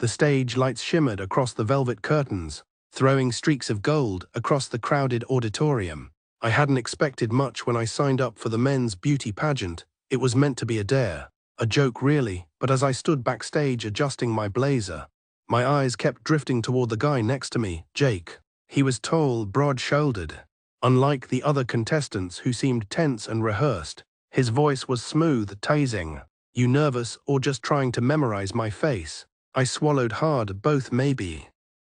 The stage lights shimmered across the velvet curtains, throwing streaks of gold across the crowded auditorium. I hadn't expected much when I signed up for the men's beauty pageant. It was meant to be a dare. A joke really, but as I stood backstage adjusting my blazer, my eyes kept drifting toward the guy next to me, Jake. He was tall, broad-shouldered. Unlike the other contestants who seemed tense and rehearsed, his voice was smooth, tasing. "You nervous or just trying to memorize my face?" I swallowed hard, both maybe.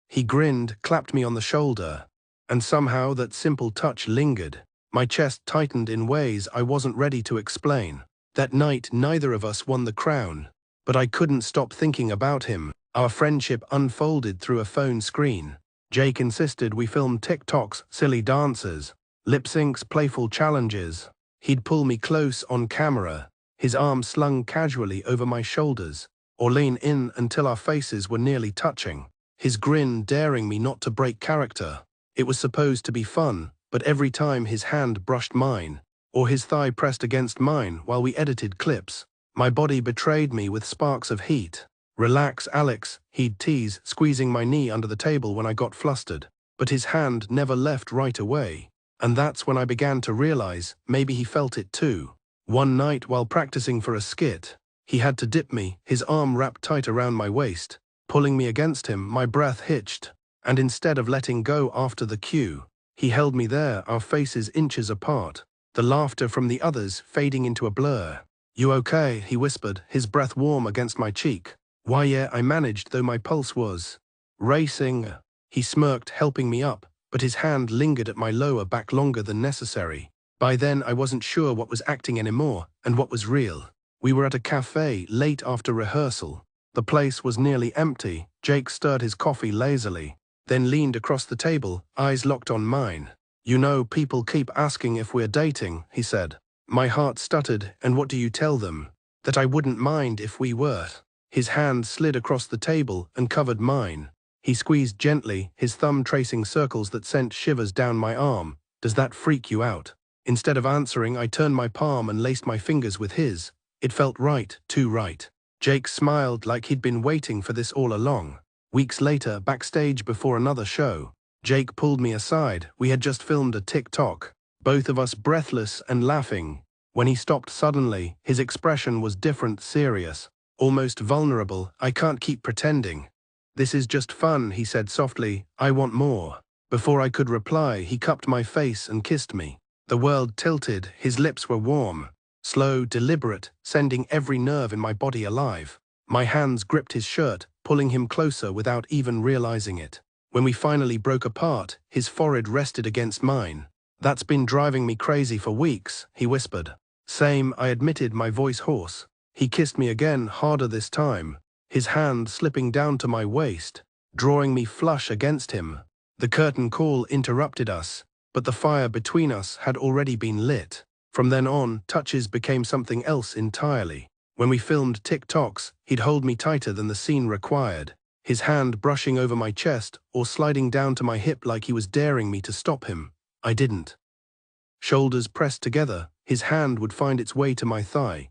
He grinned, clapped me on the shoulder, and somehow that simple touch lingered. My chest tightened in ways I wasn't ready to explain. That night, neither of us won the crown, but I couldn't stop thinking about him. Our friendship unfolded through a phone screen. Jake insisted we film TikToks, silly dances, lip syncs, playful challenges. He'd pull me close on camera, his arm slung casually over my shoulders, or lean in until our faces were nearly touching, his grin daring me not to break character. It was supposed to be fun, but every time his hand brushed mine, or his thigh pressed against mine while we edited clips, my body betrayed me with sparks of heat. "Relax, Alex," he'd tease, squeezing my knee under the table when I got flustered. But his hand never left right away. And that's when I began to realize maybe he felt it too. One night while practicing for a skit, he had to dip me, his arm wrapped tight around my waist. Pulling me against him, my breath hitched, and instead of letting go after the cue, he held me there, our faces inches apart, the laughter from the others fading into a blur. "You okay?" he whispered, his breath warm against my cheek. "Why, yeah," I managed, though my pulse was racing. He smirked, helping me up, but his hand lingered at my lower back longer than necessary. By then, I wasn't sure what was acting anymore and what was real. We were at a cafe late after rehearsal. The place was nearly empty. Jake stirred his coffee lazily, then leaned across the table, eyes locked on mine. "You know, people keep asking if we're dating," he said. My heart stuttered. "And what do you tell them?" "That I wouldn't mind if we were." His hand slid across the table and covered mine. He squeezed gently, his thumb tracing circles that sent shivers down my arm. "Does that freak you out?" Instead of answering, I turned my palm and laced my fingers with his. It felt right, too right. Jake smiled like he'd been waiting for this all along. Weeks later, backstage before another show, Jake pulled me aside. We had just filmed a TikTok, both of us breathless and laughing. When he stopped suddenly, his expression was different, serious, almost vulnerable. "I can't keep pretending. This is just fun," he said softly. "I want more." Before I could reply, he cupped my face and kissed me. The world tilted, his lips were warm, slow, deliberate, sending every nerve in my body alive. My hands gripped his shirt, pulling him closer without even realizing it. When we finally broke apart, his forehead rested against mine. "That's been driving me crazy for weeks," he whispered. "Same," I admitted, my voice hoarse. He kissed me again, harder this time, his hand slipping down to my waist, drawing me flush against him. The curtain call interrupted us, but the fire between us had already been lit. From then on, touches became something else entirely. When we filmed TikToks, he'd hold me tighter than the scene required, his hand brushing over my chest or sliding down to my hip like he was daring me to stop him. I didn't. Shoulders pressed together, his hand would find its way to my thigh,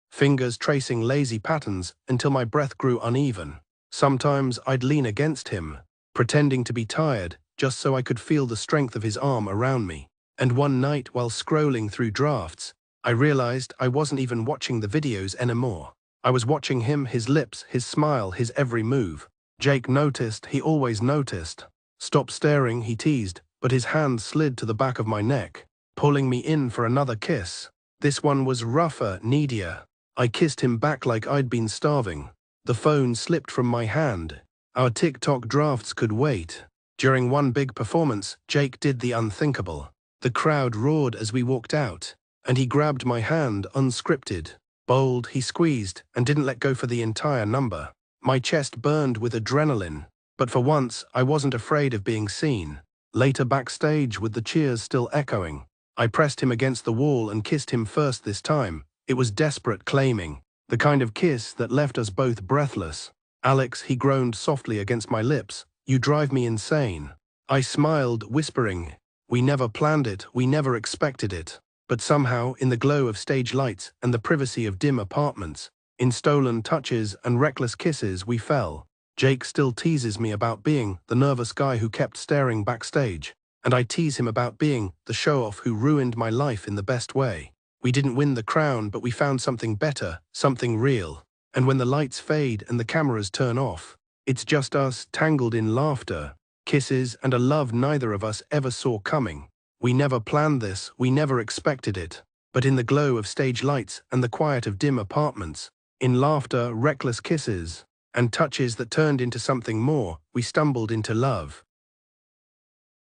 fingers tracing lazy patterns until my breath grew uneven. Sometimes I'd lean against him, pretending to be tired, just so I could feel the strength of his arm around me. And one night, while scrolling through drafts, I realized I wasn't even watching the videos anymore. I was watching him, his lips, his smile, his every move. Jake noticed, he always noticed. "Stop staring," he teased, but his hand slid to the back of my neck, pulling me in for another kiss. This one was rougher, needier. I kissed him back like I'd been starving. The phone slipped from my hand. Our TikTok drafts could wait. During one big performance, Jake did the unthinkable. The crowd roared as we walked out, and he grabbed my hand, unscripted. Bold, he squeezed and didn't let go for the entire number. My chest burned with adrenaline, but for once, I wasn't afraid of being seen. Later backstage, with the cheers still echoing, I pressed him against the wall and kissed him first this time. It was desperate, claiming, the kind of kiss that left us both breathless. "Alex," he groaned softly against my lips, "you drive me insane." I smiled, whispering, "We never planned it, we never expected it." But somehow, in the glow of stage lights and the privacy of dim apartments, in stolen touches and reckless kisses, we fell. Jake still teases me about being the nervous guy who kept staring backstage, and I tease him about being the show-off who ruined my life in the best way. We didn't win the crown, but we found something better, something real. And when the lights fade and the cameras turn off, it's just us tangled in laughter, kisses, and a love neither of us ever saw coming. We never planned this, we never expected it. But in the glow of stage lights and the quiet of dim apartments, in laughter, reckless kisses, and touches that turned into something more, we stumbled into love.